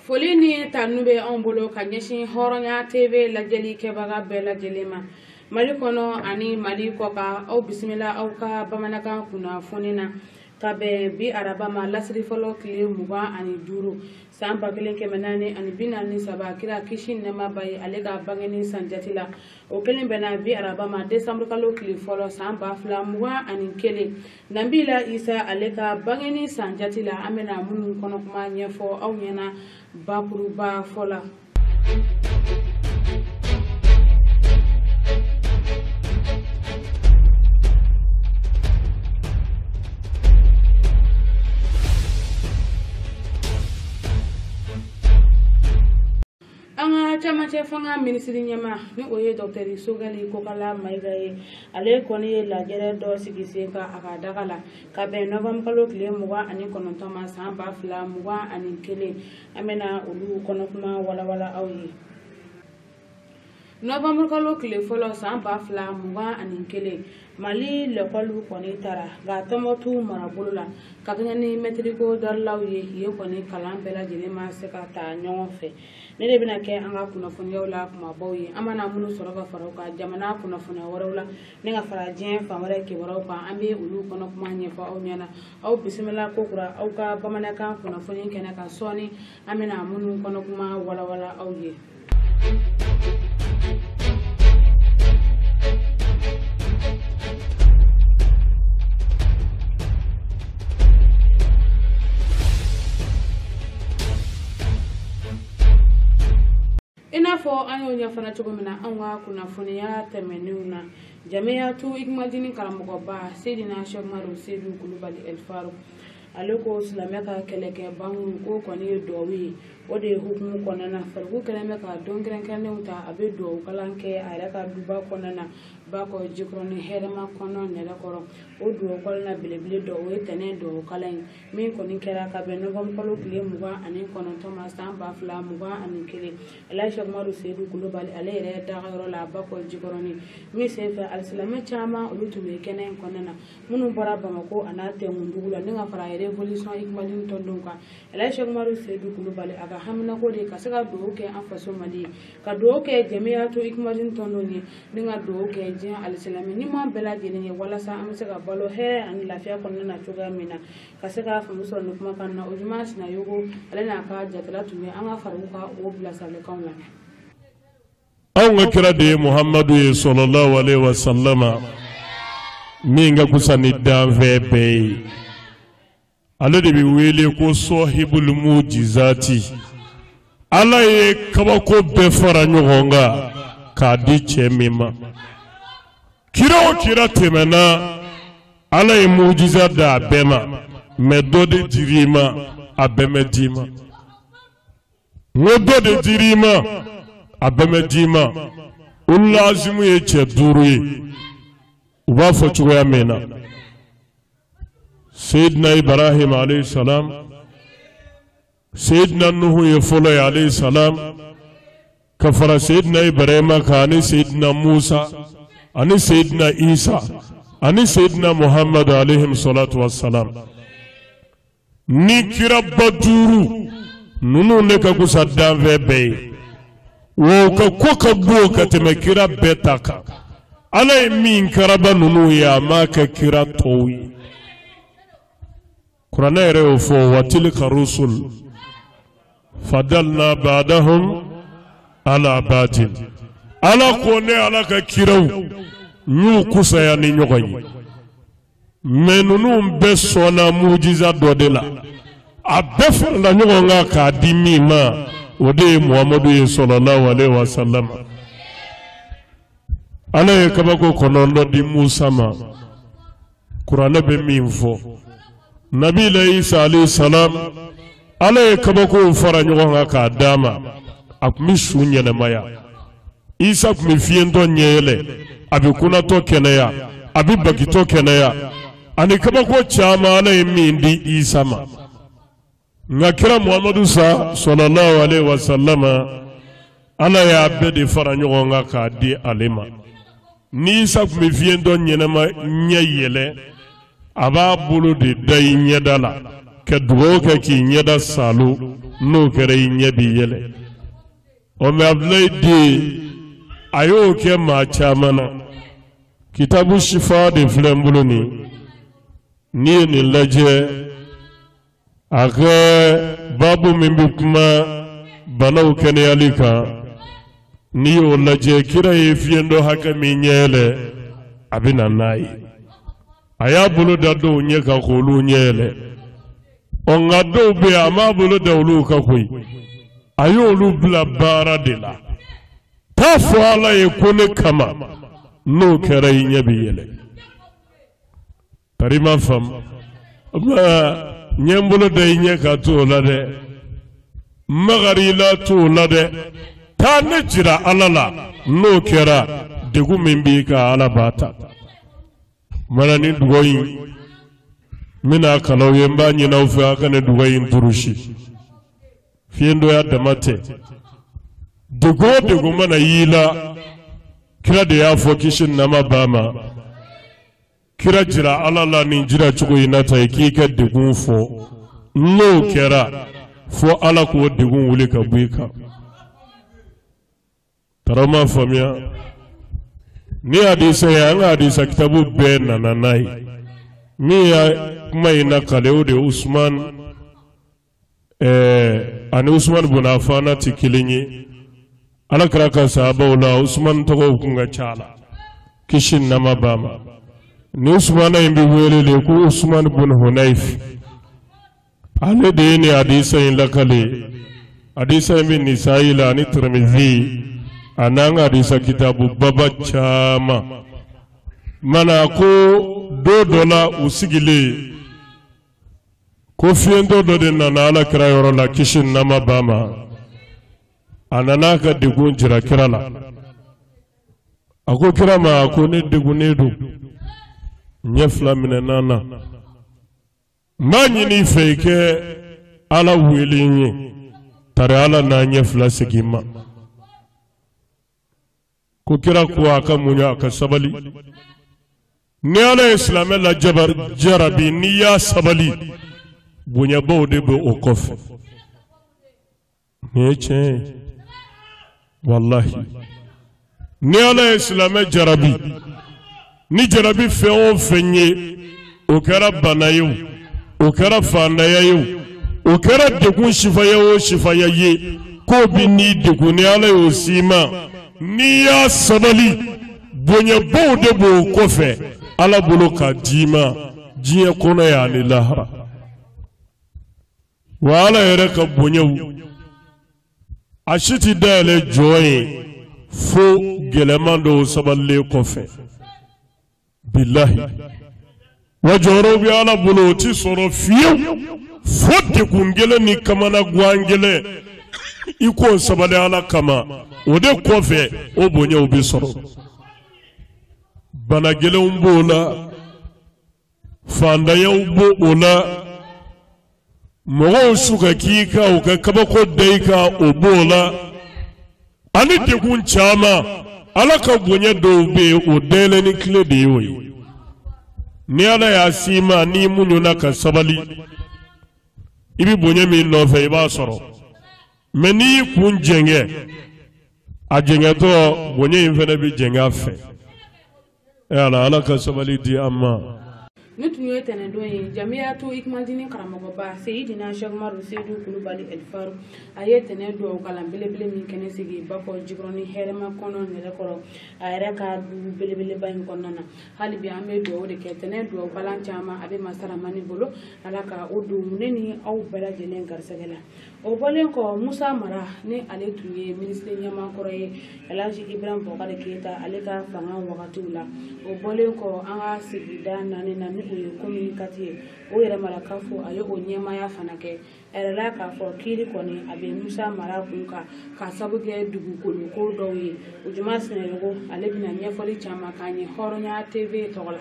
Folini tanube ombolo kanyeshi horonya TV lajeli kebaga bela jelema malikono ani malikoka au bismillah au ka bamanaka kuna fonina kabe bi araba ma lasri folo kile muba ani duru samba kelen kemenane ani binani saba kira kishin nema bayi alega bangeni sanjatila o kelen bena bi araba ma Decembre kalo kile folo samba fla muba ani kele nambila isa alega bangeni sanjatila amena munu kono kuma nyefo au nyena bakuru ba fola anga chama chefanga ministri nyama ni oye docteur Sogali kokala maigaye ale koni la gere do sigisenka akadakala kabe novam kalo kile muwa ani kono toma samba fla muwa ani kele amena ulu kono kuma wala awyi Novembre kalo kile folo samba fla muwa ani kele mali le kolu koni tara ga tomotu marabulula kakanyani metriko darlawye ye koni kalambela jinema sekata nyonfe nede bina ke anga kuna funya la kuma boyi amana munu soroga faroka jamana kuna funya warawla ninga farajien famare ke warawka ambe ulu kono kuma nyefa au nyana au bismillah kokura au ka bamana kan kuna funya kena ka soni amena munu kono kuma wala au ye inafo anyo nyafana chogomina anwa kuna funia temenuna jamea tu ikmadini karamugo ba Seydina Cheikh Maru Seydou Kulubali El Farouk aloko islameka keleke bangu ko koni dowi ode hukumu konana fargu kelemeka dongren kene uta abe do kalanke araka duba konana bako jikroni hedama kono nela koro odu kolna bilebile do wetene do kalen min koni kera ka be novem kolo kle muga ani kono Thomas tamba fla muga ani kele ala Cheikh Maru Seydou Kulubali alere da garo la bako jikroni mi sefa alislame chama olutume kene konana munu bara bamako anate mundugula ninga fara revolution ikmalin tondonka ala Cheikh Maru Seydou Kulubali aga hamna ko de kasaka do ke an faso mali ka do ke jamiatu ikmalin tondoni ninga do ke jin alislami ni ma bela jeni wala sa am saka balo he an lafiya ko na tuga mina kasaka fa muso no kuma kan na ujuma sina yogo alana ka jatala tumi an faruka o bla sale kaula an kira de Muhammadu sallallahu alaihi wasallama minga kusani danve be ale de bi wele ko sahibul mujizati ala ye kabako be fara nyonga ka di chemima kira temena ala ye mujiza da bema medode dirima abemedima modode dirima abemedima ulazimu ye cheduri uba fo chuya mena Seydina Ibrahim alayhi salam Seydina Nuhu yefolo alayhi salam kafara Seydina Ibrahim kani Seydina Musa ani Seydina Isa ani Seydina Muhammad alayhi salatu wassalam ni kira baduru nunu ne ka kusaddan vebe wo ka koka bo ka teme kira betaka alay min karaba nunu ya ma ka kira towi Qur'an ere fo watilka rusul fadalna ba'dahum ala ba'din ala kone ala ka kiraw nyu kusaya ni nyogoyi menunu besona mujiza dodela abefer na nyogonga ka dimima ode Muhammadu sallallahu alaihi wasallam ala kabako konondo di Musa ma Qur'an be minfo Nabi Isa alayhi salam ala kabako fara nyonga ka dama akumi shunya maya Isa kumi fiendo nyele abi kuna to kenaya abi bagito kenaya ani kabako chama ala mindi Isa ma ngakira Muhammadu sallallahu alaihi wasallam ala ya bedi fara nyonga ka di alima ni Isa kumi fiendo nyele ma nyele aba bulu de day nyedala ka dugawu kɛ k'i ɲɛda salo n'o kɛra i ɲɛ bi yɛlɛ o mɛ Abdulayi den a y'o kɛ maa caman na kitabu shifa de filɛ n bolo nin n'i ye nin lajɛ a kɛ babu min bɛ kuma banaw kɛnɛyali kan n'i y'o lajɛ kira ye fiɲɛ dɔ hakɛ min ɲɛ yɛlɛ a bɛ na n'a ye a y'a bolo da dɔw ɲɛ kan k'olu ɲɛ yɛlɛ nka dɔw bɛ yen a m'a bolo da olu kan koyi a y'olu bila baara de la t'a fɔ Ala ye ko ne kama n'o kɛra i ɲɛ bi yɛlɛ tari ma faamu ɲɛ n bolo da i ɲɛ kan t'o la dɛ magari la t'o la dɛ taa ne jira Ala la n'o kɛra degun min b'i kan Ala b'a ta mana ni dugawu in n bɛna kalaw ye n b'a ɲini aw fɛ a ka ne dugawu in durusi fiɲɛdɔya dama tɛ degun o degun mana y'i la kira de y'a fɔ kisi nama b'a ma kira jira Ala la nin jira cogo in na ta i k'i ka degun fɔ n'o kɛra fo Ala k'o degun wuli ka bɔ i kan tara ma faamuya ni hadisa ye an ka hadisa kitabu bɛɛ nana n'a ye min ya kuma in na kale o de Usman ani Usman bun Affan ti kelen ye Ala kira ka sahabaw la Usman tɔgɔw kun ka ca la kisi nama b'a ma ni Usman in bɛ wele ko Usman bun Hunayf ale de ye ni hadisa in lakale hadisa in bɛ Nisa'i la ani Tirmidhi ananga hadisa kitabu baba chama mana ko do la usigile ko fiendo do de nana Ala kira yɔrɔ la kisi nama bama anana ka degun jira kira la ako kira ma ko ne degunnen do ɲɛ fila minɛ nana ma ɲini fɛ kɛ Ala wele ye tari Ala n'a ɲɛ fila segin ma ko kira ko a ka muɲa a ka sabali ni Ala ye silamɛ la jarabi n'i y'a sabali bonyabaw de bɛ o kɔfɛ nin ye tiɲɛ ye wallahi ni Ala ye silamɛ jarabi ni jarabi fɛn o fɛn ye o kɛra bana ye o kɛra fandaya ye o kɛra degun sifaya o sifaya ye k'o bi n'i degun ni Ala y'o s'i ma n'i y'a sabali bonyabaw de b'o kɔfɛ Ala bolo ka d'i ma diɲɛ kɔnɔ yan ni lahara wa Ala yɛrɛ ka bonyaw a si ti dayɛlɛ jɔn ye fo gɛlɛman dɔw sabalilen kɔfɛ bilahi wa jɔyɔrɔw bɛ Ala bolo o ti sɔrɔ fiyewu fo degun gɛlɛn ni kamana gan gɛlɛn i k'o sabali Ala kama o de kɔfɛ o bonyaw bɛ sɔrɔ bana gɛlɛnw b'o la fandayaw b'o la mɔgɔw su ka k'i kan u ka kabako da i kan o b'o la ani degun caman Ala ka bonya dɔw bɛ yen o dayɛlɛ ni tile de y'o ye ni Ala y'a s'i ma n'i muɲuna ka sabali i bɛ bonya min nɔfɛ i b'a sɔrɔ mɛ n'i y'i kun jɛngɛ a jɛngɛtɔ bonya in fana bɛ jɛngɛ a fɛ Ala ka sabali di an ma. Nutun ye tɛnɛndon ye jamiyatu ikmadini karamɔgɔba Seyidina Sheikh Umaru Seydou Kulubali El Farouk a ye tɛnɛ duwawu kalan belebele min kɛnɛ sigi Bakɔ Jikɔrɔni hɛrɛma kɔnɔ nɛrɛkɔrɔ a yɛrɛ ka du belebeleba in kɔnɔna na hali bi an bɛ duwawu de kɛ tɛnɛ duwawu kalan caman a bɛ Masaramani bolo Ala ka o don ne ni aw bɛɛ lajɛlen garisɛgɛ la o bɔlen kɔ Musa Mara ni ale tun ye ministre ɲɛmakɔrɔ ye Elhaji Ibrahim Bokari Keita ale ka fanga wagatiw la o bɔlen kɔ an ka sigida naani na o ye communicatif ye o yɛrɛ mara k'a fɔ a ye o ɲɛmaya fana kɛ ɛrɛla k'a fɔ kiiri kɔni a bɛ Musa Mara kun kan ka sabu kɛ dugukolo ko dɔw ye o juma Sɛnɛgo ale bɛna ɲɛfɔli caman k'an ye Hɔrɔnya TV tɔgɔ la.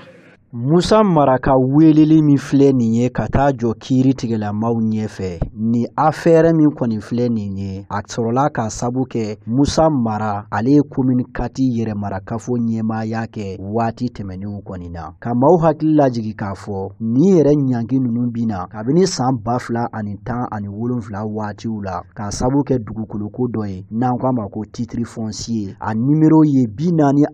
Musa Mara ka weleli min filɛ nin ye ka taa jɔ kiiri tigɛlamaw ɲɛfɛ ni affaire min kɔni filɛ nin ye a sɔrɔla ka sabu kɛ Musa Mara ale ye commune kati yɛrɛmarakafo ɲɛmaaya kɛ waati tɛmɛnenw kɔni na ka maaw hakili lajigi k'a fɔ ni yɛrɛ ɲangi ninnu bina kabini san 2017 waatiw la ka sabu kɛ dugukoloko dɔ ye n'an k'a ma ko titre foncier a nimero ye 49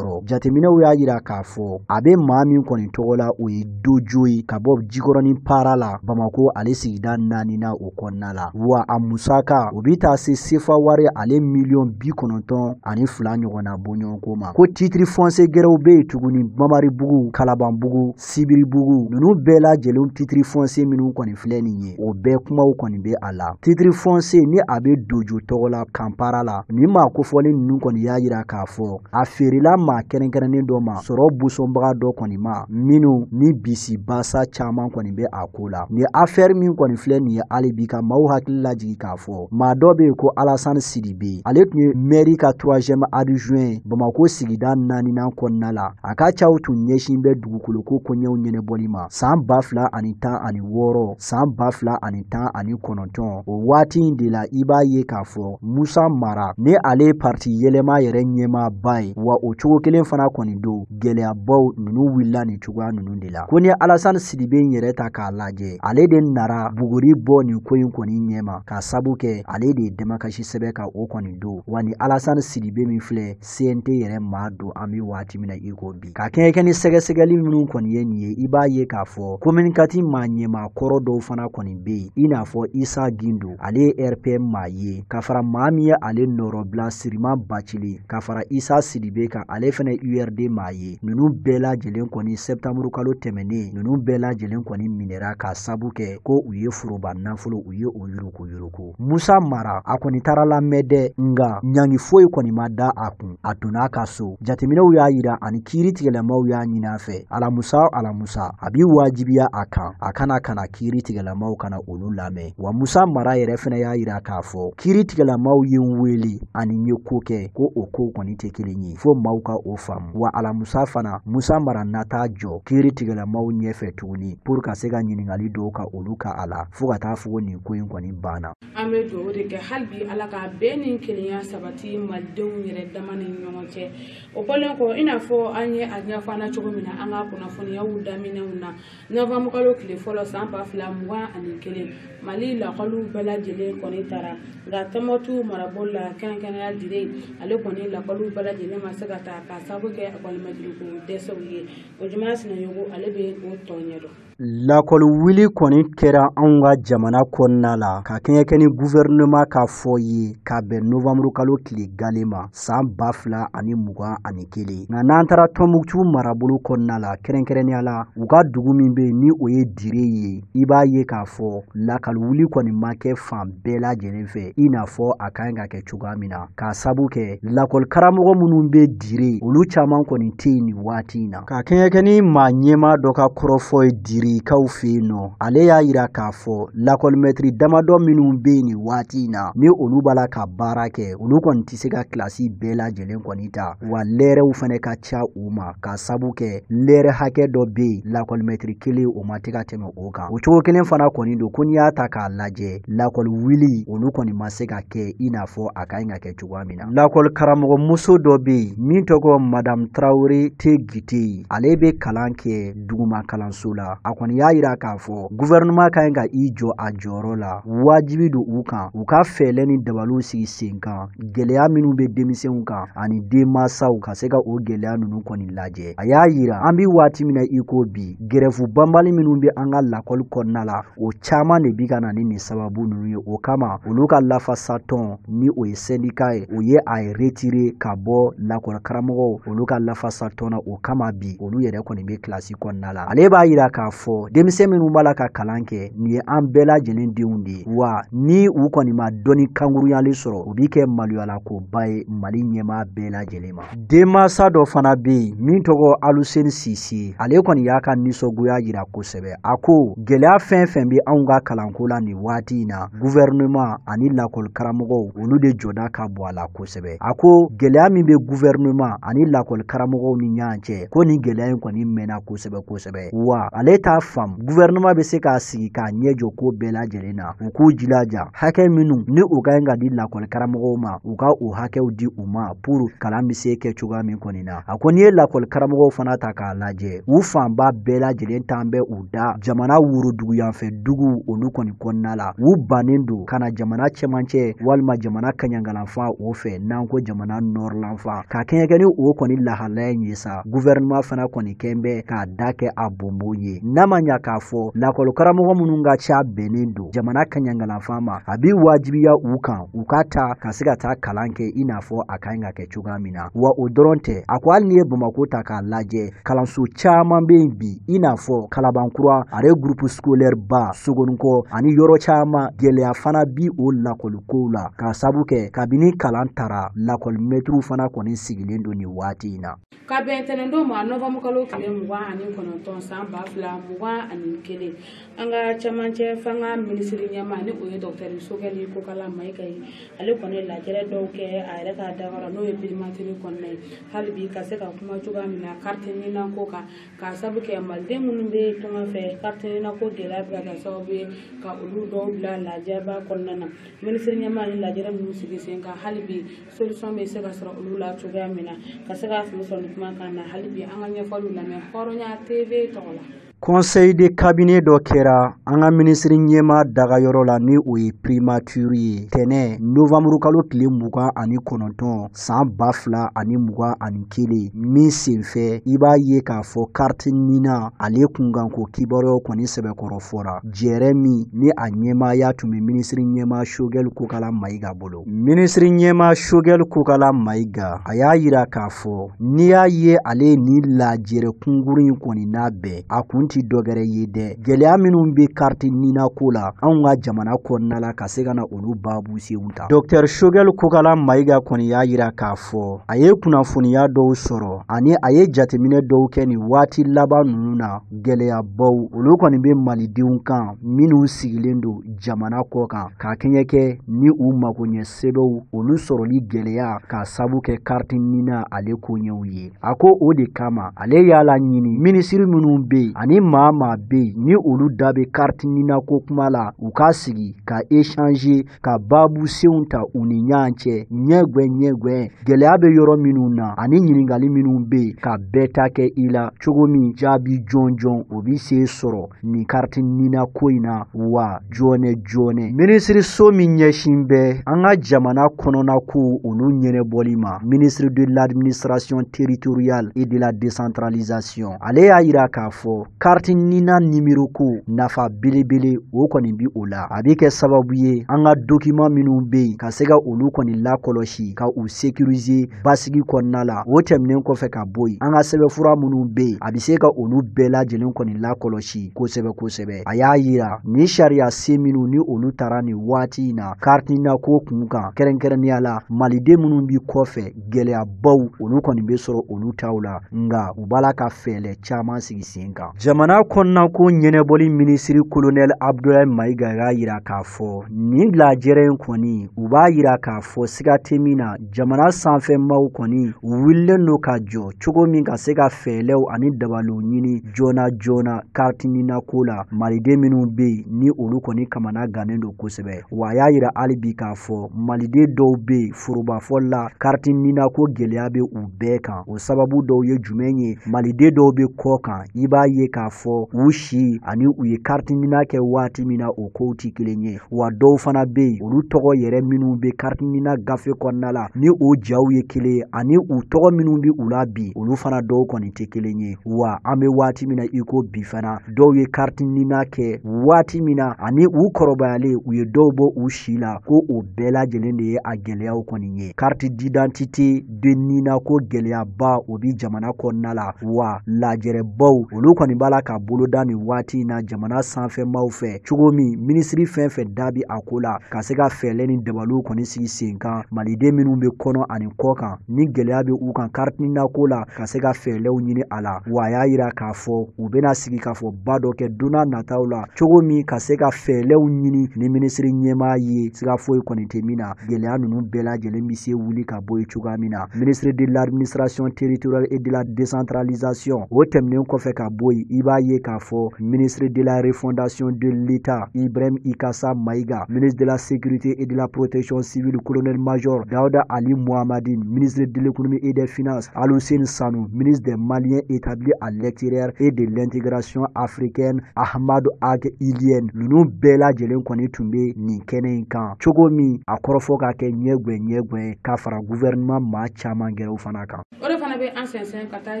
jateminɛw y'a yira k'a fɔ a bɛ maa min kɔni tɔgɔ la o ye Dojo ye ka bɔ Jikɔrɔni Para la Bamako ale sigida 4 na o kɔnɔna la wa a musaka o bi taa se sefa wari ale $92 ɲɔgɔnna bɔɲɔgɔnko ma ko titre foncier gɛrɛw bɛ yen tuguni Mamaribugu Kalabanbugu Sibiribugu ninnu bɛɛ lajɛlen titre foncier minnu kɔni filɛ nin ye o bɛɛ kumaw kɔni bɛ a la titre foncier ni a bɛ Dojo tɔgɔ la Kampara la ni maa kofɔlen ninnu kɔni y'a yira k'a fɔ a feerela maa kɛrɛnkɛrɛnnen dɔ ma sɔrɔ busɔnbaga dɔ kɔni ma minnu ni bisi basa caman kɔni bɛ a ko la ni affaire min kɔni filɛ nin ye hali bi ka maaw hakili lajigi k'a fɔ maa dɔ bɛ yen ko Alassane Sidibe ale tun ye mairie ka 3e adjoint Bamako sigida 4nan kɔnɔna la a ka caw tun ɲɛsin bɛ dugukoloko koɲɛw ɲɛnɛbɔli ma san 2016 san 2019 o waati in de la i b'a ye k'a fɔ Musa Mara ni ale parti yɛlɛma yɛrɛ ɲɛmaa ba ye wa o cogo kelen fana kɔni don gɛlɛyabaw ninnu wulila ni cogoya ninnu de la ko ni Alassane Sidibe yɛrɛ ta k'a lajɛ ale de nara buguri bɔ nin ko in kɔni ɲɛma ka sabu kɛ ale de ye demakasi sɛbɛ ka o kɔni don wa ni Alassane Sidibe min filɛ CNT yɛrɛ maa don an bɛ waati min na i ko bi ka kɛɲɛ kɛ ni sɛgɛsɛgɛli minnu kɔni ye nin ye i b'a ye k'a fɔ commune kati maa ɲɛmaa kɔrɔ dɔw fana kɔni bɛ yen i n'a fɔ Isa Gindo ale ye RPM maa ye ka fara maa min ye ale nɔrɔbila Sirima Bacili ka fara Isa Sidibe kan ale fana URD maa ye ninnu bɛɛ lajɛlen kɔni septembre kalo tɛmɛnen ninnu bɛɛ lajɛlen kɔni minɛra ka sabu kɛ ko u ye foroba nafolo u ye o yuruku Musa Mara a kɔni taara lamɛn dɛ nga ɲangi foyi kɔni ma da a kun a donna ka so jateminɛw y'a yira ani kiiri tigɛlamaw y'a ɲini a fɛ alamusa a bi wajibiya a kan a kana kiiri tigɛlamaw kana olu lamɛn wa Musa Mara yɛrɛ fana y'a yira k'a fɔ kiiri tigɛlamaw ye n wele ani n ye ko kɛ ko o ko kɔni tɛ kelen ye fo maaw ka o faamu wa alamusa fana Musa Mara nata jɔ kiiri tigɛlamaw ɲɛfɛ tuguni pour ka se ka ɲiningali dɔw ka olu ka a la fo ka taa fɔ nin ko in kɔni banna an bɛ dugawu de kɛ hali bi ala ka bɛɛ ni kelenya sabati malidenw yɛrɛ dama ni ɲɔgɔn cɛ o kɔlen kɔ i n'a fɔ an ye a ɲɛfɔ cogo min na an ka kunnafoniyaw daminɛw na novembre kalo tile fɔlɔ san 2021 Mali lakɔliw bɛɛ lajɛlen kɔni taara nka Tɔnbukutu marabolo la kɛrɛnkɛrɛnnenya dire ale kɔni lakɔliw bɛɛ lajɛlen ma se ka taa ka sabu kɛ ekɔlimɛtiriw dɛsɛw ye o jumɛn Sinayogo ale bɛ o tɔ ɲɛdɔn lakɔli wuli kɔni kɛra anw ka jamana kɔnɔna la ka kɛɲɛ kɛ ni gouvernement ka fɔ ye ka bɛn novembre kalo tile gale ma san 2021 nka n'an taara Tɔnbukutu marabolo kɔnɔna la kɛrɛnkɛrɛnnenya la u ka dugu min bɛ yen ni o ye dire ye i b'a ye k'a fɔ lakɔli wuli kɔni ma kɛ fan bɛɛ lajɛlen fɛ i n'a fɔ a kan ka kɛ cogoya min na ka sabu kɛ lakɔli karamɔgɔ minnu bɛ dire olu caman kɔni tɛ yen nin waati in na ka kɛɲɛ kɛ ni maa ɲɛmaa dɔ ka kɔrɔfɔ ye dire kaw fe yen nɔ ale y'a yira k'a fɔ lakɔlimɛtiri damadɔ minnu bɛ yen nin waati in na ni olu b'a la ka baara kɛ olu kɔni tɛ se ka kilasi bɛɛ lajɛlen kɔni ta wa lɛrɛw fana ka ca u ma ka sabu kɛ lɛrɛ hakɛ dɔ bɛ yen lakɔlimɛtiri kelen o ma tɛ ka tɛmɛ o kan o cogo kelen fana kɔni don ko n'i y'a ta k'a lajɛ lakɔli wuli olu kɔni ma se ka kɛ i n'a fɔ a kan ka kɛ cogoya min na lakɔli karamɔgɔ muso dɔ bɛ yen min tɔgɔ Madame Traoré Tegite ale bɛ kalan kɛ duguma kalanso la a kɔni y'a yira k'a fɔ gouvernement kan ka i jɔ a jɔyɔrɔ la wajibi don u kan u ka fɛɛrɛ ni dabaliw sigi sen kan gɛlɛya minnu bɛ denmisɛnw kan ani denmansaw ka se ka o gɛlɛya ninnu kɔni lajɛ a y'a yira an bɛ waati min na i ko bi gɛrɛfu banbali minnu bɛ an ka lakɔli kɔnɔna la o caman de bi ka na ni nin sababu ninnu ye o kama olu ka lafasatɔn ni o ye syndicat ye o ye a retire ka bɔ lakɔli karamɔgɔw olu ka lafasatɔn na o kama bi olu yɛrɛ kɔni bɛ kilasi kɔnɔna la ale b'a yira k'a fɔ fo denmisɛn minnu b'a la ka kalan kɛ nin ye an bɛɛ lajɛlen denw de wa ni u kɔni ma dɔnni kankuruyalen sɔrɔ u bi kɛ maloyala ko ba ye Mali ɲɛmaa bɛɛ lajɛlen ma. Denmansa dɔ fana bɛ yen min tɔgɔ Aluseni Sisi ale kɔni y'a ka nisɔngoya yira kosɛbɛ. A ko gɛlɛya fɛn fɛn bɛ anw ka kalanko la nin waati in na gouvernement ani lakɔli karamɔgɔw olu de jɔda ka bɔ a la kosɛbɛ. A ko gɛlɛya min bɛ gouvernement ani lakɔli karamɔgɔw ni ɲɔgɔn cɛ ko nin gɛlɛya in kɔni mɛnna kosɛbɛ kosɛbɛ wa ale t'a faamu gouvernement bɛ se k'a sigi k'a ɲɛ jɔ ko bɛɛ lajɛlen na u k'u jilaja hakɛ minnu ni u ka ɲi ka di lakɔli karamɔgɔw ma u ka o hakɛw di u ma pour kalan bɛ se kɛ cogoya min kɔni na. A ko n'i ye lakɔli karamɔgɔw fana ta k'a lajɛ u fanba bɛɛ lajɛlen t'an bɛ u da jamana worodugu yanfɛ dugu olu kɔni kɔnɔna la u bannen don ka na jamana cɛmancɛ walima jamana kaɲangalanfan o fɛ n'an ko jamana nɔrɔlanfan ka kɛɲɛ ni o kɔni lahalaya in ye sa gouvernement fana kɔni kɛn bɛ k'a da kɛ a bɔnbɔn ye n'a ma ɲa k'a fɔ lakɔli karamɔgɔ minnu ka ca bɛnnen don jamana kaɲangalanfan ma a bi wajibiya u kan u ka ta ka se ka taa kalan kɛ i n'a fɔ a ka ɲi ka kɛ cogoya min na wa o dɔrɔn tɛ a ko hali n'i ye Bamako ta k'a lajɛ kalanso caman bɛ yen bi i n'a fɔ Kalabankura ale groupe scolaire ba Sogonikɔ ani yɔrɔ caman gɛlɛya fana bi o lakɔlikow la k'a sabu kɛ kabini kalan tara lakɔli mɛtiriw fana kɔni sigilen don nin waati in na. Ka bɛn tɛnɛndon ma Novembre kalo tile 29 san 2021 an ka cɛmancɛ fanga minisiri ɲɛmaa ni o ye Dr Sogɛli Kokala Mayiga ye ale kɔni lajɛrɛ dɔw kɛ a yɛrɛ ka dagara n'o ye primature kɔnɔna ye hali bi ka se ka kuma cogoya min na carte ɲinan ko kan k'a sabu kɛ maliden minnu bɛ tunga fɛ carte ɲinan ko gɛlɛya bɛ ka kɛ sababu ye ka olu dɔw bila lajɛba kɔnɔna na minisiri ɲɛmaa ni lajɛrɛ minnu sigi sen kan hali bi solution bɛ se ka sɔrɔ olu la cogoya min na ka se ka fili sɔrɔ kuma kan na hali bi an ka ɲɛfɔliw lamɛn Hɔrɔnya TV tɔgɔ la. Conseil de cabinet dɔ kɛra an ka minisiri ɲɛmaa dagayɔrɔ la ni o ye primature ye tɛnɛ novembre kalo tile 29 san 2021 min senfɛ i b'a ye k'a fɔ carte ɲinan ale kunkanko kibaruyaw kɔni sɛbɛkɔrɔ fɔra jɛrɛ min ni a ɲɛmaaya tun bɛ minisiri ɲɛmaa Sogɛli Kokala Mayiga bolo. Minisiri ɲɛmaa Sogɛli Kokala Mayiga a y'a yira k'a fɔ n'i y'a ye ale ni lajɛrɛ kunguru in kɔni n'a bɛɛ a kun ti dɔgɛrɛ ye dɛ gɛlɛya minnu bɛ carte ɲinan ko la anw ka jamana kɔnɔna la ka se ka na olu baabu senw ta. Dr Sogɛli Kokala Mayiga kɔni y'a yira k'a fɔ a ye kunnafoniya dɔw sɔrɔ ani a ye jateminɛ dɔw kɛ nin waati laban ninnu na gɛlɛyabaw olu kɔni bɛ malidenw kan minnu sigilen don jamana kɔ kan k'a kɛɲɛ kɛ ni u magoɲɛ sɛbɛnw olu sɔrɔli gɛlɛya k'a sabu kɛ carte ɲinan ale koɲɛw ye. A ko o de kama ale y'a laɲini minisiri minnu bɛ yen ani maa bɛ yen ni olu da bɛ carte ɲinan ko kuma la u ka sigi ka échanger ka baabu senw ta u ni ɲɔgɔn cɛ ɲɛgwɛ gɛlɛya bɛ yɔrɔ minnu na ani ɲininkali minnu bɛ yen ka bɛɛ ta kɛ i la cogo min jaabi jɔnjɔn o bɛ se sɔrɔ nin carte ɲinan ko in na wa jɔnɛ minisiri so min ɲɛsin bɛ an ka jamana kɔnɔna ko olu ɲɛnɛbɔli ma ministre de l'administration territoriale et de la décentralisation ale y'a yira k'a fɔ carte ɲinan nimero ko nafa belebele o kɔni bi o la a bɛ kɛ sababu ye an ka document minnu bɛ yen ka se ka olu kɔni lakɔlɔsi ka u sécuriser basigi kɔnɔna la o tɛmɛnen kɔfɛ ka bɔ yen an ka sɛbɛnfura minnu bɛ yen a bɛ se ka olu bɛɛ lajɛlen kɔni lakɔlɔsi kosɛbɛ a y'a yira ni sariya sen minnu ni olu taara nin waati in na carte ɲinan ko kun kan kɛrɛnkɛrɛnnenya la maliden minnu bi kɔfɛ gɛlɛyabaw olu kɔni bɛ sɔrɔ olu taw la nka u b'a la ka fɛɛrɛ caman sigi sen kan. Jamana kɔnɔna ko ɲɛnɛbɔli minisiri colonel Abdoulaye Mayiga y'a yira k'a fɔ nin lajɛrɛ in kɔni u b'a yira k'a fɔ siga tɛ min na jamana sanfɛmaaw kɔni u wililen don ka jɔ cogo min ka se ka fɛɛrɛw ani dabaliw ɲini joona carte ɲinan ko la maliden minnu bɛ yen ni olu kɔni kamana gannen don kosɛbɛ wa a y'a yira hali bi k'a fɔ maliden dɔw bɛ yen forobafɔli la carte ɲinan ko gɛlɛya bɛ u bɛɛ kan o sababu dɔw ye jumɛn ye maliden dɔw bɛ kɔ kan i b'a ye k'a fɔ u si ani u ye carte ɲinan kɛ waati min na o kow ti kelen ye wa dɔw fana bɛ yen olu tɔgɔ yɛrɛ minnu bɛ carte ɲinan gafe kɔnɔna la ni o jaw ye kelen ye ani u tɔgɔ minnu bɛ u la bi olu fana dɔw kɔni tɛ kelen ye wa an bɛ waati min na i ko bi fana dɔw ye carte ɲinan kɛ waati min na ani u kɔrɔbayalen u ye dɔw bɔ u si la ko o bɛɛ lajɛlen de ye a gɛlɛyaw kɔni ye carte d'identité de ɲinan ko gɛlɛyaba o bi jamana kɔnɔna la wa lajɛrɛbaw olu kɔni b'a la la ka boloda ni waati na jamana sanfɛ maaw fɛ cogo min ministri fɛn fɛn dabi a ko la ka se ka fɛlɛ ni dabalu kɔni sigi sen kan maliden minnu bɛ kɔnɔ ani kɔ kan ni gɛlɛya bɛ u kan karitina ko la ka se ka fɛlɛw ɲini a la wa a y'a yira k'a fɔ u bɛna sigi k'a fɔ ba dɔ kɛ donna nataw la cogo min ka se ka fɛlɛw ɲini ni ministri ɲɛmaa ye siga foyi kɔni tɛ min na gɛlɛya ninnu bɛɛ lajɛlen bɛ se wuli ka bɔ yen cogoya min na ministre de l'administration territoriale et de la décentralisation o tɛmɛnen kɔfɛ ka bɔ yen i b'a ye k'a fɔ ministre de la refondation de l'État Ibrahim Ikassa Maïga, ministre de la sécurité et de la protection civile colonel-major Daouda Ali Mohamadine, ministre de l'économie et des finances Aloussine Sanou, ministre des Maliens établis à l'extérieur et de l'intégration africaine Ahmadou Ag Ilien ninnu bɛɛ lajɛlen kɔni tun bɛ nin kɛnɛ in kan cogo min a kɔrɔ fɔ ka kɛ ɲɛgwɛ ka fara gouvernement maa caman gɛrɛw fana kan. O de fana bɛ an sɛnsɛn ka taa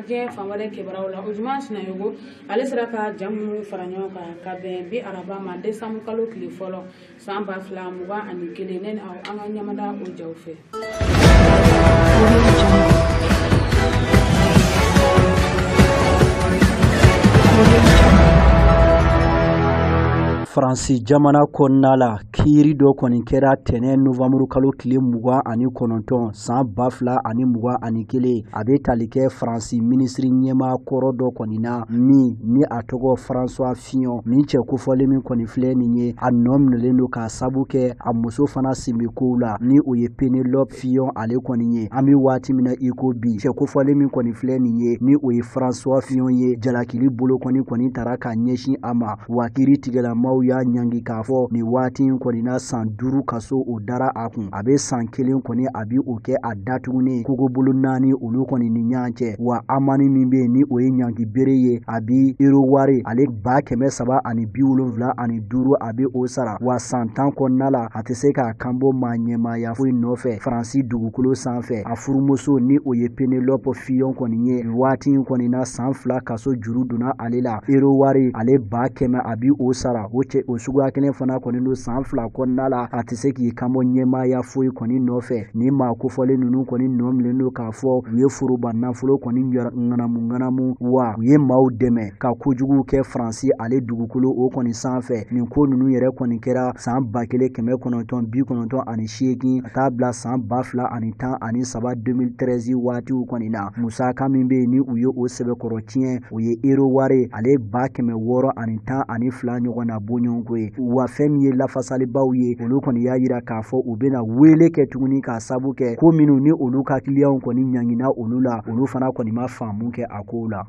diɲɛ fan wɛrɛ kibaruyaw la o juma Sinayogo ale sera ka jamu fara ɲɔgɔn kan ka bɛn bi araba ma Decembre kalo tile fɔlɔ san 2021 ne ni aw an ka ɲamada o jaw fɛ. Faransi jamana kɔnɔna la kiiri dɔ kɔni kɛra tɛnɛ novamburu kalo tile 29 san 2021 a bɛ tali kɛ Faransi minisiri ɲɛmaa kɔrɔ dɔ kɔni na min ni a tɔgɔ François Fillon min cɛ kofɔlen min kɔni filɛ nin ye a nɔ minɛlen don k'a sabu kɛ a muso fana sen bɛ kow la ni o ye Penelope Fillon ale kɔni ye an bɛ waati min na i ko bi cɛ kofɔlen min kɔni filɛ nin ye ni o ye François Fillon ye jalakili bolo kɔni tara ka ɲɛsin a ma wa kiiri tigɛlamaw y'a ɲangi k'a fɔ nin waati in kɔni na san 5 kaso o dara a kun a bɛ san 1 kɔni a bi o kɛ a datugunen kogobolo 4 olu kɔni ni ɲɔgɔn cɛ wa amani min bɛ ni o ye ɲangi bere ye a bi euro wari ale 375 a bɛ o sara wa san 10 kɔnɔna la a tɛ se k'a kanbɔ maa ɲɛmaaya foyi nɔfɛ Faransi dugukolo sanfɛ a furumuso ni o ye Penelope Fillon kɔni ye waati in kɔni na san 2 kaso juru donna ale la euro wari ale 100 a bi o sara o cɛ o suguya kelen fana kɔni don san 2 kɔnɔna la a tɛ se k'i kanbɔ ɲɛmaaya foyi kɔni nɔfɛ ni maa kofɔlen ninnu kɔni nɔ minɛlen don k'a fɔ u ye foroba nafolo kɔni ŋanamu wa u ye maaw dɛmɛ ka kojugu kɛ Faransi ale dugukolo o kɔni sanfɛ nin ko ninnu yɛrɛ kɔni kɛra san 1998 ka taa bila san 2013 2013 waatiw kɔni na musaka min bɛ yen ni u ye o sɛbɛkɔrɔ tiɲɛ o ye euro wari ale 612 ɲɔgɔn na bɔ ɲɔgɔn ko ye wa fɛn min ye lafasalibaw ye olu kɔni y'a yira k'a fɔ u bɛna wele kɛ tuguni k'a sabu kɛ ko minnu ni olu ka kiliyanw kɔni ɲangina olu la olu fana kɔni ma faamu kɛ a kow la.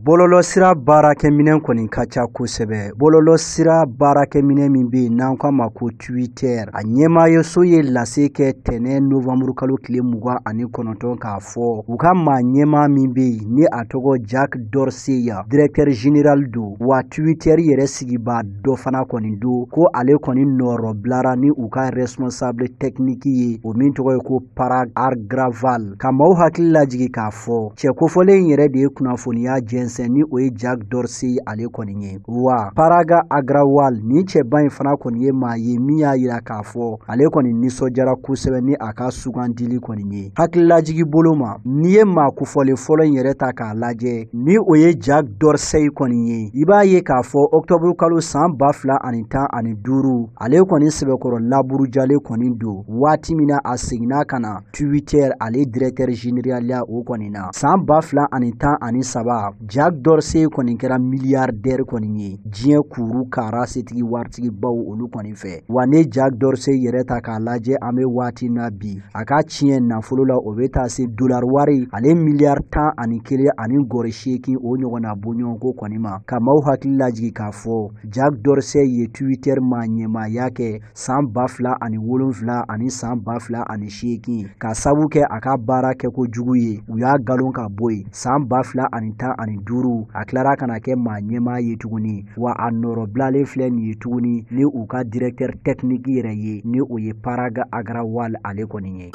Bɔlɔlɔsira baarakɛminɛn kɔni ka ca kosɛbɛ. Bɔlɔlɔsira baarakɛminɛn min bɛ yen n'an k'a ma ko Twitter a ɲɛmaayaso ye lase kɛ tɛnɛ novamburu kalo tile 29 k'a fɔ u ka maa ɲɛmaa min bɛ yen ni a tɔgɔ Jack Dorsey directeur général don wa Twitter yɛrɛ sigibaa dɔ fana kɔni don ko ale kɔni nɔrɔbilara ni u ka responsable technique ye o min tɔgɔ ye ko Parag Agraval ka maaw hakili lajigi k'a fɔ cɛ kofɔlen in yɛrɛ de ye kunnafoniya jɛnsɛn ni o ye Jack Dorsey ale kɔni ye wa Paraga Agrawal ni cɛba in fana kɔni ye maa ye min y'a yira k'a fɔ ale kɔni nisɔndiyara kosɛbɛ ni a ka sugandili kɔni ye hakililajigi bolo ma n'i ye maa kofɔlen fɔlɔ in yɛrɛ ta k'a lajɛ ni o ye Jack Dorsey kɔni ye i b'a ye k'a fɔ octobre kalo san 2015 ale kɔni sɛbɛkɔrɔ laburujalen kɔni don waati min na a seginna ka na Twitter ale directeur général ya o kɔni na san 2013 Jack Dorsey kɔni kɛra milliardaire kɔni ye diɲɛ kuru kara setigi waritigi baw olu kɔni fɛ wa ne Jack Dorsey yɛrɛ ta k'a lajɛ an bɛ waati na bi a ka tiɲɛ nafolo la o bɛ taa se dollar wari ale miliyari 11 ani gɔri 8 o ɲɔgɔnna bɔɲɔgɔnko kɔni ma ka maaw hakili lajigi k'a fɔ Jack Dorsey ye Twitter maa ɲɛmaaya kɛ san 2007 ani san 2008 ka sabu kɛ a ka baara kɛko jugu ye u y'a galon ka bɔ yen san 2015 a tilara kana kɛ maa ɲɛmaa ye tuguni wa a nɔrɔbilalen filɛ nin ye tuguni ni u ka directeur technique yɛrɛ ye ni o ye Paraga Agrawal ale kɔni ye.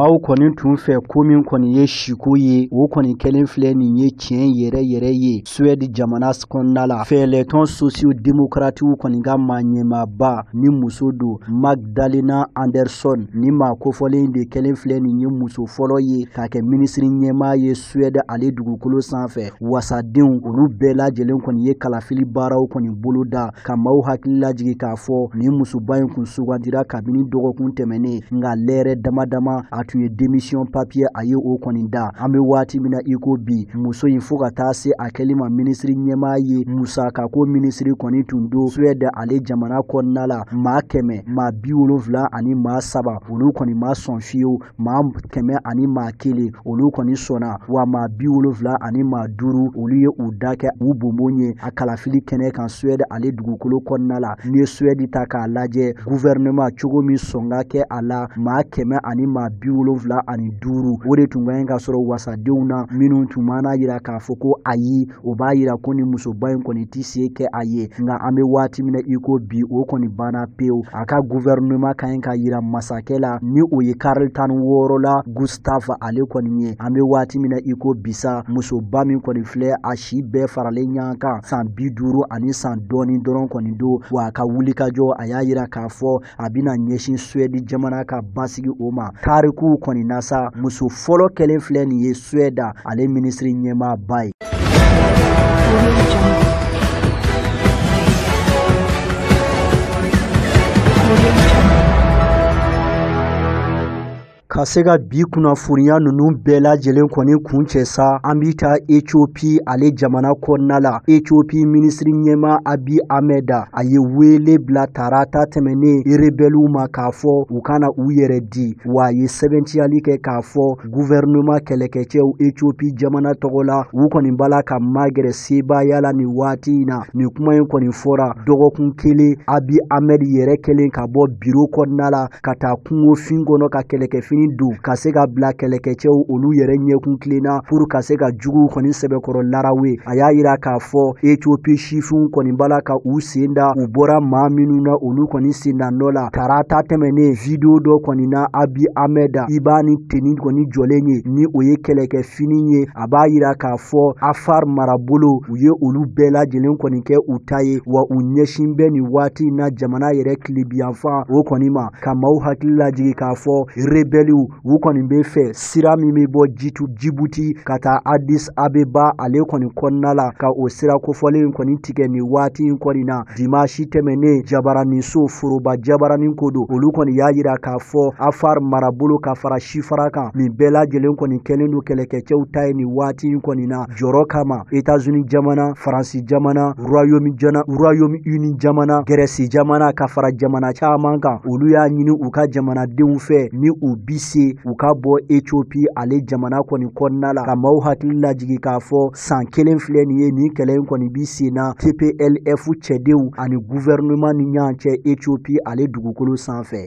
maaw kɔni tun fɛ ko min kɔni ye siko ye o kɔni kelen filɛ nin ye tiɲɛ yɛrɛ yɛrɛ ye Suède jamana kɔnɔna la fɛɛlɛtɔn socio-démocratique kɔni ka maaɲɛmaaba ni muso don Magdalena Andersson ni maa kofɔlen de kelen filɛ nin ye muso fɔlɔ ye k'a kɛ minisiri ɲɛmaa ye Suède ale dugukolo sanfɛ wasadenw olu bɛɛ lajɛlen kɔni ye kalafili baaraw kɔni boloda ka maaw hakili lajigi k'a fɔ ni musoba in kun sugandira kabini dɔgɔkun tɛmɛnen nka lɛrɛ dama dama a tun ye démission papier a ye o kɔni da an bɛ waati min na i ko bi muso in fo ka taa se a kɛli ma minisiri ɲɛmaa ye musaka ko minisiri kɔni tun do Suède ale jamana kɔnɔna la maa 100 maa 70 ani maa 3 olu kɔni ma sɔn fiyewu maa 100 ani maa 1 olu kɔni sɔnna wa maa 70 ani maa 5 olu ye u da kɛ u bonbon ye a kalafili kɛnɛ kan Suède ale dugukolo kɔnɔna la ni ye Suède ta k'a lajɛ gouvernement cogo min sɔn ka kɛ a la maa 100 ani maa 75 o de tun ka sɔrɔ wasadenw na minnu tun mana yira k'a fɔ ko ayi o b'a yira ko ni musoba in kɔni tɛ se kɛ a ye nka an bɛ waati min na i ko bi o kɔni banna pewu a ka gouvernement ka ɲi ka yira masakɛ la ni o ye Karl 16 la Gustave ale kɔni ye an bɛ waati min na i ko bisa musoba min kɔni filɛ a si bɛɛ faralen ɲɔgɔn kan san 50 ani san dɔɔni dɔrɔn kɔni do wa a ka wulikajɔ a y'a yira k'a fɔ a bɛna ɲɛsin Suède jamana ka basigi o ma tarikuw kɔni na sa muso fɔlɔ kɛlen filɛ nin ye Suède ale minisiri ɲɛmaaba ye. Ka se ka bi kunnafoniya ninnu bɛɛ lajɛlen kɔni kun cɛ sa an bi taa Éthiopie ale jamana kɔnɔna la Éthiopie minisiri ɲɛmaa Abiy Ahmed a ye wele bila tarata tɛmɛnen rebelliw ma k'a fɔ u kana u yɛrɛ di wa a ye sɛbɛntiyali kɛ k'a fɔ gouvernement kɛlɛkɛcɛw Éthiopie jamana tɔgɔ la u kɔni bala ka magɛrɛ sebaaya la nin waati in na nin kuma in kɔni fɔra dɔgɔkun kelen Abiy Ahmed yɛrɛ kɛlen ka bɔ biro kɔnɔna la ka taa kungofin kɔnɔ ka kɛlɛkɛfini don ka se ka bila kɛlɛkɛcɛw olu yɛrɛ ɲɛkun tilenna pour ka se ka juguw kɔni sɛbɛkɔrɔ larawe a y'a yira k'a fɔ Éthiopie sifinw kɔni bala ka u sen da u bɔra maa minnu na olu kɔni sen da nɔ la tarata tɛmɛnen video dɔ kɔni na Abiy Ahmed i b'a ni teni kɔni jɔlen ye ni o ye kɛlɛkɛfini ye a b'a yira k'a fɔ Afar marabolo u ye olu bɛɛ lajɛlen kɔni kɛ u ta ye wa u ɲɛsin bɛ nin waati in na jamana yɛrɛ tilebiyanfan o kɔni ma ka maaw hakili lajigi k'a fɔ rebelle u kɔni bɛ fɛ sira min bɛ bɔ Djibouti ka taa Addis Abeba ale kɔni kɔnɔna la ka o sira kofɔlen kɔni tigɛ nin waati in kɔni na dimanche tɛmɛnen jabaraniso foroba jabarani ko don olu kɔni y'a yira k'a fɔ Afar marabolo ka fara sifara kan nin bɛɛ lajɛlen kɔni kɛlen don kɛlɛkɛcɛw ta ye nin waati in kɔni na jɔrɔ kama États-Unis jamana Faransi jamana Royaume-Uni jamana Gɛrɛsi jamana ka fara jamana caman kan olu y'a ɲini u ka jamanadenw fɛ ni u bise u ka bɔ Éthiopie ale jamana kɔni kɔnɔna la ka maaw hakili lajigi k'a fɔ san 1 filɛ nin ye nin kɛlɛ in kɔni bi sen na TPLF cɛdenw ani gouvernement ni ɲɔgɔn cɛ Éthiopie ale dugukolo sanfɛ.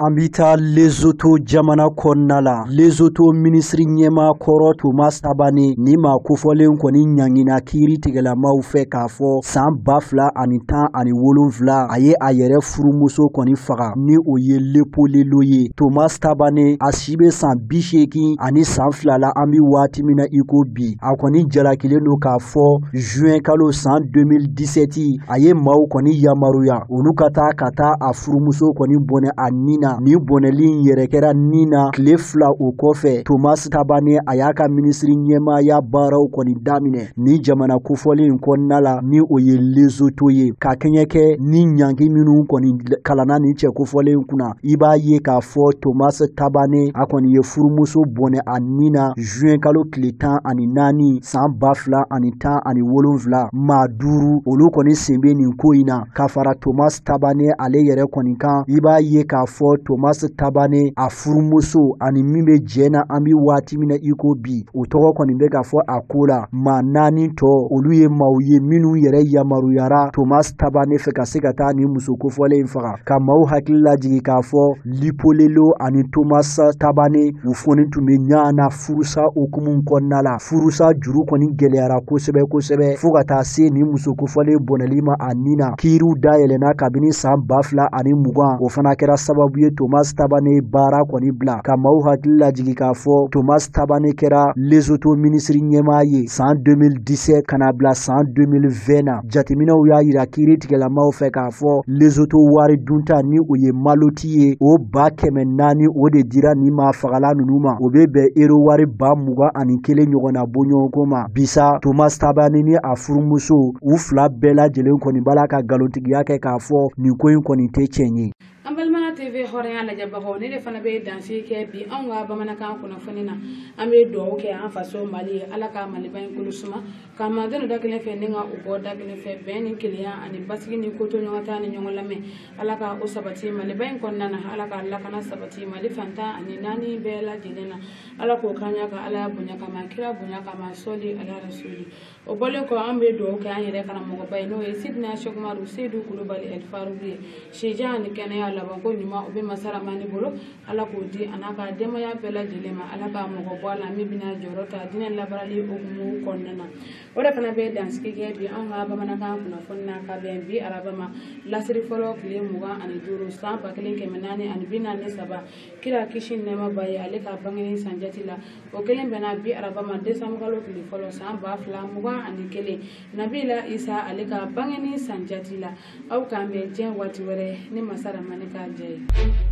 An bi taa Lesotho jamana kɔnɔna la Lesotho minisiri ɲɛmaa kɔrɔ Thomas Tabane ni maa kofɔlen kɔni ɲangina kiiri tigɛlamaw fɛ k'a fɔ san 2017 a ye a yɛrɛ furumuso kɔni faga ni o ye Lepolelo ye Thomas Tabane a si bɛ san 80 ani san 2 la an bi waati min na i ko bi a kɔni jalakilen don k'a fɔ juin kalo san 2017 a ye maaw kɔni yamaruya olu ka taa a furumuso kɔni bɔnɛ a nina ni bɔnɛli in yɛrɛ kɛra nin na tile 2 o kɔfɛ Thomas Tabane a y'a ka minisiri ɲɛmaaya baaraw kɔni daminɛ ni jamana kofɔlen in kɔnɔna la ni o ye Lesotho ye ka kɛɲɛ kɛ ni ɲangi minnu kɔni kalanna ni cɛ kofɔlen in kunna i b'a ye k'a fɔ Thomas Tabane a kɔni ye furumuso bɔnɛ a nin na juin kalo tile 14 san 2017 maa 5 olu kɔni sen bɛ nin ko in na ka fara Thomas Tabane ale yɛrɛ kɔni kan i b'a ye k'a fɔ fɔ Thomas Tabane a furumuso ani min bɛ jɛna an bi waati min na iko bi o tɔgɔ kɔni bɛ ka fɔ a ko la maa 4 tɔ olu ye maaw ye minnu yɛrɛ yamaruyara Thomas Tabane fɛ ka se ka taa ni muso kofɔlen in faga ka maaw hakili lajigi k'a fɔ Lipolelo ani Thomas Tabane u fɔni tun bɛ ɲɔgɔn na furusa okumu kɔnɔna la furusa juru kɔni gɛlɛyara kosɛbɛ fo ka taa se ni muso kofɔlen bɔnɛli ma a nina kiiriw dayɛlɛnna kabini san 2020 o fana kɛra sababu ye Thomas Tabane baara kɔni bila ka maaw hakili lajigi k'a fɔ Thomas Tabane kɛra Lesotho minisiri ɲɛmaa ye san 2017 kana bila san 2020 na jateminɛw y'a yira kiiri tigɛlamaw fɛ k'a fɔ Lesotho wari dunta ni o ye maloti ye o 400 o de dira ni maa fagala ninnu ma o bɛ bɛn euro wari 21 ɲɔgɔnna bɔɲɔgɔnko ma bisa Thomas Tabane ni a furumuso u fila bɛɛ lajɛlen kɔni bala ka galontigiya kɛ k'a fɔ nin ko in kɔni tɛ tiɲɛ ye. An balimana TV hɔrɔnya lajɛbagaw ne de fana bɛ dansi kɛ bi anw ka bamanankan kunnafoni na an bɛ dugawu kɛ an faso Mali ye Ala ka Maliba in kolo suma ka mantɛnɛ da kelen fɛ ni ka u bɔ da kelen fɛ bɛn ni kelenya ani basigi ni koto ɲɔgɔn ta ni ɲɔgɔn lamɛn Ala ka o sabati Maliba in kɔnɔna na Ala ka lakana sabati Mali fantan ani naani bɛɛ lajɛlen na Ala k'o kanya ka Ala bonya kama kira bonya kama sɔli ala rasuli o bɔlen kɔ an bɛ dugawu kɛ an yɛrɛ karamɔgɔba ye n'o ye Sidina Sɛkumaru Seydou Kulubali El Farouk ye sijan ani kɛnɛya laban ko ɲuman o bɛ masaramani bolo Ala k'o di a n'a ka denbaya bɛɛ lajɛlen ma Ala ka mɔgɔ bɔ a la min bɛna jɔyɔrɔ ta diinɛ labarali hukumu kɔnɔna na o de fana bɛ dansigi kɛ bi an ka bamanankan kunnafoni na ka bɛn bi araba ma lasiri fɔlɔ tile 25 san 1443 kira kisi nɛɛma ba ye ale ka bangeni sanjati la o kelen bɛnna bi araba ma Decembre kalo tile fɔlɔ san 2021 Nabila Isa ale ka bangeni sanjati la aw k'an bɛn diɲɛ waati wɛrɛ ni masaramani ka jɛ ye